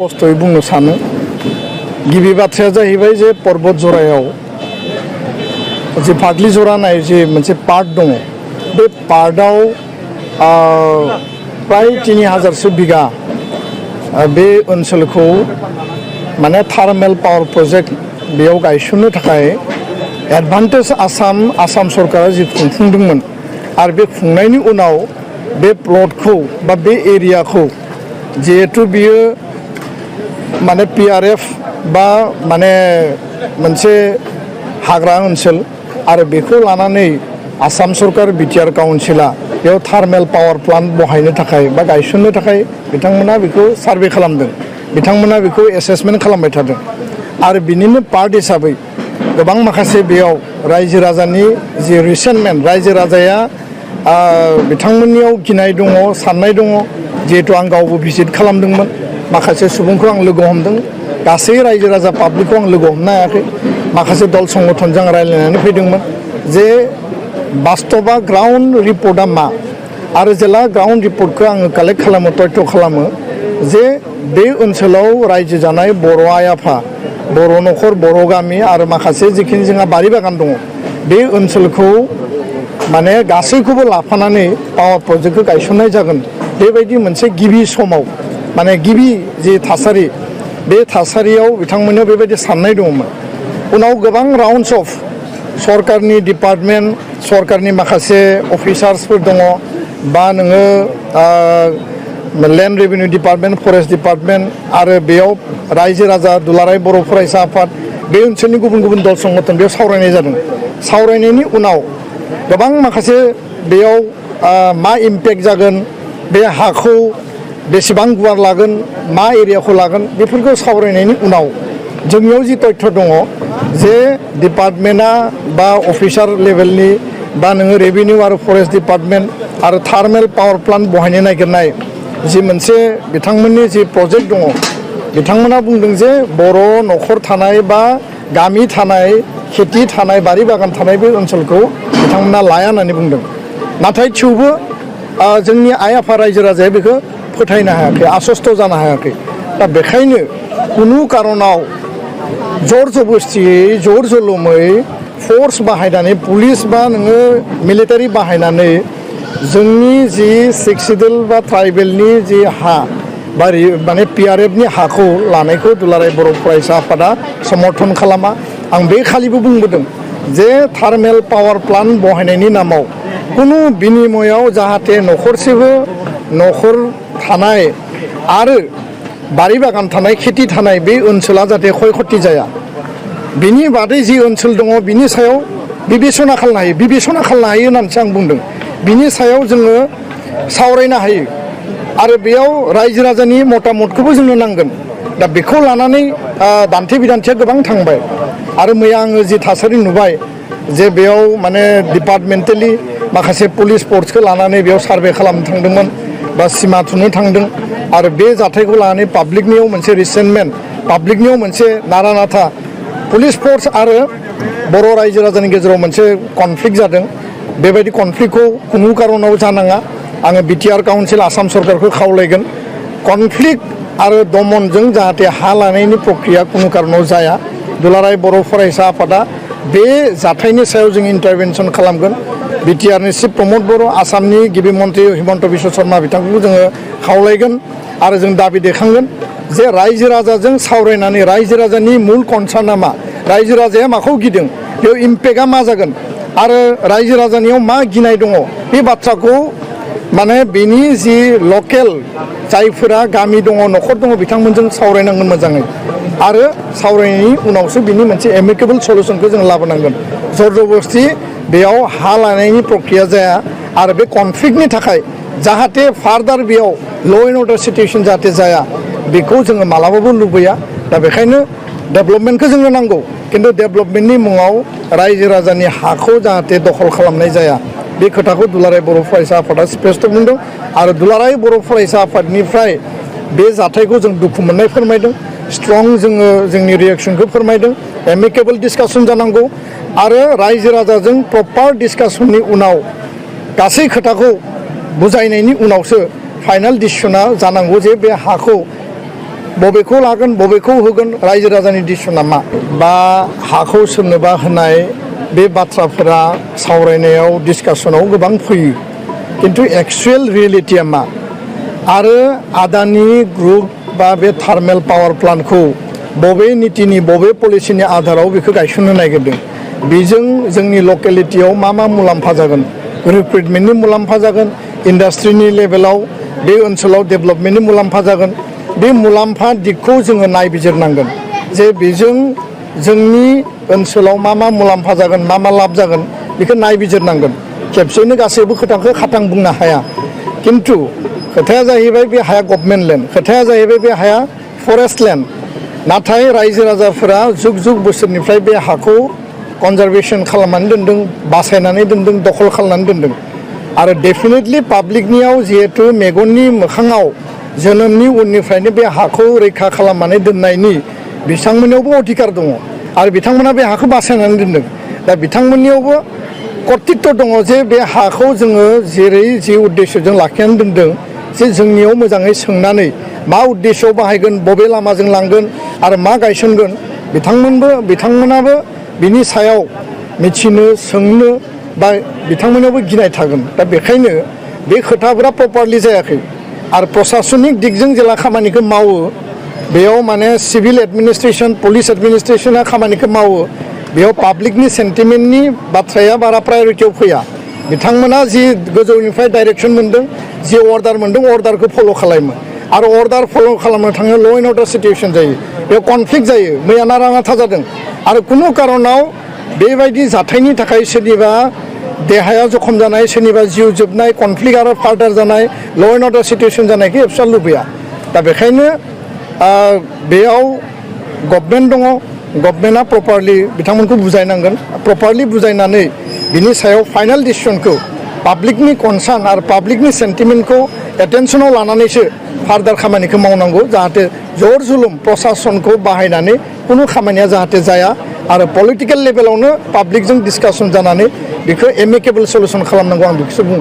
खस्थ'यै बुंनो सानो गिबि बाथ्राया जाहैबाय जे पर्बत जरायाव जे फाग्लि जरा होननाय जे मोनसे पार्ट दङ बे पार्टआव प्राय 3000सो बिगा बे ओनसोलखौ माने थार्मेल पावार प्रजेक्ट बेयाव गायसननो थाखाय एडभान्टेज आसाम सरकारा जि खुंफुंदोंमोन आरो बे खुंनायनि उनाव बे प्लटखौ बा बे एरियाखौ जिहेतु बियो माने PRF बा माने मोनसे हाग्रा ओनसोल आरो बेखौ लानानै आसाम सरकार बिटिआर काउन्सिला बेयाव थार्मेल पावार प्लान्ट बहायनो थाखाय बा गायसननो थाखाय बिथांमोना बेखौ सार्भे खालामदों बिथांमोना बेखौ एसेसमेन्ट खालामबाय थादों आरो बिनिनो पार्ट हिसाबै गोबां माखासे बेयाव रायजो राजानि जि रिसेन्टमेन्ट रायजो राजाया बिथांमोननियाव गिनाय दङ साननाय दङ जिहेतु आं गावबो भिजिट खालामदोंमोन माखासे सुबुंखौ आं लोगो हमदों गासै रायजो राजा पाब्लिकखौ आं लोगो हमनो हायाखै माखासे दल संगठनजों रायज्लायनानै फैदोंमोन जे बास्तबा ग्राउन्ड रिपर्टआ मा आरो जेला ग्राउन्ड रिपर्टखौ आङो कालेक्ट खालामो तथ्य खालामो जे बे ओनसोलाव रायजो जानाय बर' आइ आफा बर' न'खर बर' गामि आरो माखासे जिखिनि जोंहा बारि बागान दङ बे ओनसोलखौ माने गासैखौबो लाफानानै पावार प्रजेक्टखौ गायसननाय जागोन बेबायदि मोनसे गिबि समाव माने गिबि जि थासारि बे थासारियाव बिथांमोननियाव बेबायदि साननाय दङमोन उनाव गोबां राउन्डस अफ सरकारनि डिपार्टमेन्ट सरकारनि माखासे अफिसार्सफोर दङ बा नोङो land revenue department forest department आरो बेयाव रायजो राजा दुलाराय बर' फरायसा आफाद बे ओनसोलनि गुबुन गुबुन दल संगठन बेयाव सावरायनाय जादों सावरायनायनि उनाव गोबां माखासे बेयाव मा इम्पेक्ट जागोन बे हाखौ बेसेबां गुवार लागोन मा एरियाखौ लागोन बेफोरखौ सावरायनायनि उनाव जोंनियाव जि तथ्य दङ जे डिपार्टमेन्टआ बा अफिसार लेभेलनि बा नोङो रेभिनिउ आरो फरेस्ट डिपार्टमेन्ट आरो थार्मेल पावार प्लान्ट बहायनो नागिरनाय जि मोनसे बिथांमोननि जि प्रजेक्ट दङ बिथांमोना बुंदों जे बर' न'खर थानाय बा गामि थानाय खेथि थानाय बारि बागान थानाय बे ओनसोलखौ बिथांमोना लाया होननानै बुंदों नाथाय थेवबो जोंनि आइ आफा रायजो राजाया बेखौ फोथायनो हायाखै आसस्त' जानो हायाखै दा बेखायनो कुनु कारनाव जर जबस्तियै जर जलुमै फर्स बाहायनानै पुलिस बा नोङो मिलिटारि बाहायनानै जोंनि जि सिक्सिडुल बा ट्राइबेलनि जि हा बा माने PRFनि हाखौ लानायखौ दुलाराय बर' फरायसा आफादा समर्थन खालामा आं बे खालिबो बुंबोदों जे थार्मेल पावार प्लान्ट बहायनायनि नामाव कुनु बिनिमयाव जाहाथे न'खरसेबो न'खर थानाय आरो बारि बागान थानाय खेथि थानाय बे ओनसोला जाहाथे क्षय क्षति जाया बिनि बादै जि ओनसोल दङ बिनि सायाव बिबेसना खालामनो हायो होननानैसो आं बुंदों बिनि सायाव जोङो सावरायनो हायो आरो बेयाव रायजो राजानि मतामतखौबो जोंनो नांगोन दा बेखौ लानानै दान्थे बिदान्थेया गोबां थांबाय आरो मैया आङो जि थासारि नुबाय जे बेयाव माने डिपार्टमेन्टेलि माखासे पुलिस फर्सखौ लानानै बेयाव सार्भे खालामनो थांदोंमोन बा सिमा थुनो थांदों आरो बे जाथायखौ लानानै पाब्लिकनियाव मोनसे रिसेन्टमेन्ट पाब्लिकनियाव मोनसे नारा नाथा पुलिस फर्स आरो बर' रायजो राजानि गेजेराव मोनसे कनफ्लिक्ट जादों बेबायदि कनफ्लिक्टखौ कुनु कारनाव जानाङा आङो बिटिआर काउन्सिल आसाम सरकारखौ खावलायगोन कनफ्लिक्ट आरो दमनजों जाहाथे हा लानायनि प्रक्रिया कुनु कारनाव जाया दुलाराय बर' फरायसा आफादा बे जाथायनि सायाव जों इन्टारभेनसन खालामगोन बिटिआरनि चिफ प्रमद बर' आसामनि गिबि मन्त्रि हिमन्त बिश्व शर्मा बिथांखौ जोङो खावलायगोन आरो जों दाबि दैखांगोन जे रायजो राजाजों सावरायनानै रायजो राजानि मुल कनसार्नआ मा रायजो राजाया माखौ गिदों बेयाव इम्पेक्टआ मा जागोन आरो रायजो राजानियाव मा गिनाय दङ बे बाथ्राखौ माने बेनि जि लकेल जायफोरा गामि दङ न'खर दङ बिथांमोनजों सावरायनांगोन मोजाङै आरो सावरायनायनि उनावसो बिनि मोनसे एमिकेबल सलुसनखौ जों लाबोनांगोन जर जबस्ति बेयाव हा लानायनि प्रक्रिया जाया आरो बे कनफ्लिक्टनि थाखाय जाहाथे फार्दार बेयाव ल' एन्ड अर्डार सिटुएसन जाहाथे जाया बेखौ जोङो मालाबाबो लुबैया दा बेखायनो डेभेलपमेन्टखौ जोंनो नांगौ खिन्थु डेभेलपमेन्टनि मुङाव रायजो राजानि हाखौ जाहाथे दखल खालामनाय जाया बे खोथाखौ दुलाराय बर' फरायसा आफादा स्पष्ट बुंदों आरो दुलाराय बर' फरायसा आफादनिफ्राय बे जाथायखौ जों दुखु मोननाय फोरमायदों स्ट्रं जोङो जोंनि रिएक्सनखौ फोरमायदों एमिकेबल डिसकासन जानांगौ आरो रायजो राजाजों प्रपार डिसकासननि उनाव गासै खोथाखौ बुजायनायनि उनावसो फाइनाल डिसिसना जानांगौ जे बे हाखौ बबेखौ लागोन बबेखौ होगोन रायजो राजानि डिसिसना मा बा हाखौ सोरनोबा होनाय बे बाथ्राफोरा सावरायनायाव डिसकासनाव गोबां फैयो किन्तु एक्चुएल रियेलिटिया मा आरो आदानि ग्रुप बा बे थार्मेल पावार प्लान्टखौ बबे नीतिनि बबे पलिसिनि आधाराव बेखौ गायसननो नागिरदों बेजों जोंनि लकेलिटियाव मा मुलाम्फा जागोन रिक्रुटमेन्टनि मुलाम्फा जागोन इन्डास्ट्रिनि लेभेलाव बे ओनसोलाव डेभेलपमेन्टनि मुलाम्फा जागोन बे मुलाम्फा दिगखौ जोङो नायबिजिरनांगोन जे बेजों जोंनि ओनसोलाव मा मुलाम्फा जागोन मा लाब जागोन बेखौ नायबिजिरनांगोन खेबसेनो गासैबो खोथाखौ खाथां बुंनो हाया किन्तु खोथाया जाहैबाय बे हाया गभर्नमेन्ट लेन्ड खोथाया जाहैबाय बे हाया फरेस्ट लेन्ड नाथाय रायजो राजाफोरा जुग जुग बोसोरनिफ्राय बे हाखौ कनजारभेसन खालामनानै दोनदों बासायनानै दोनदों दखल खालामनानै दोनदों आरो डेफिनेटलि पाब्लिकनियाव जिहेतु मेगननि मोखाङाव जोनोमनि उननिफ्रायनो बे हाखौ रैखा खालामनानै दोननायनि बिथांमोननियावबो अधिकार दङ आरो बिथांमोना बे हाखौ बासायनानै दोनदों दा बिथांमोननियावबो कर्तृत्व दङ जे बे हाखौ जोङो जेरै जि उद्देश्यजों लाखिनानै दोनदों जे जोंनियाव मोजाङै सोंनानै मा उद्देश्यआव बाहायगोन बबे लामाजों लांगोन आरो मा गायसनगोन बिथांमोनाबो बिनि सायाव मिथिनो सोंनो बा बिथांमोनावबो गिनाय थागोन दा बेखायनो बे खोथाफोरा प्रपारलि जायाखै आरो प्रशासनिक दिगजों जेला खामानिखौ मावो बेयाव माने सिभिल एडमिनिस्ट्रेसन पुलिस एडमिनिस्ट्रेसना खामानिखौ मावो बेयाव पाब्लिकनि सेन्टिमेन्टनि बाथ्राया बारा प्रायरिटियाव फैया बिथांमोना जि गोजौनिफ्राय डाइरेक्सन मोन्दों जि अर्डार मोन्दों अर्डारखौ फल' खालामो आरो अर्डार फल' खालामनो थाङो ल' एन्ड अर्डार सिटुवेसन जायो बेयाव कनफ्लिक्ट जायो मैया नारानाथा जादों आरो कुनु कारनाव बेबायदि जाथायनि थाखाय सोरनिबा देहाया जखम जानाय सोरनिबा जिउ जोबनाय कनफ्लिक्ट आरो फार्दार जानाय ल' एन्ड अर्डार सिटुवेसन जानायखौ एबसा लुबैया दा बेखायनो बेयाव गभर्नमेन्ट दङ गभर्नमेन्टआ प्रपारलि बिथांमोनखौ बुजायनांगोन प्रपारलि बुजायनानै बिनि सायाव फाइनाल डिसिसनखौ पाब्लिकनि कनसार्न आरो पाब्लिकनि सेन्टिमेन्टखौ एटेनसनाव लानानैसो फार्दार खामानिखौ मावनांगौ जाहाथे जर जुलुम प्रशासनखौ बाहायनानै कुनु खामानिया जाहाथे जाया आरो पलिटिकेल लेभेलावनो पाब्लिकजों डिसकासन जानानै बेखौ एमिकेबल सल्युसन खालामनांगौ आं बेखौसो बुङो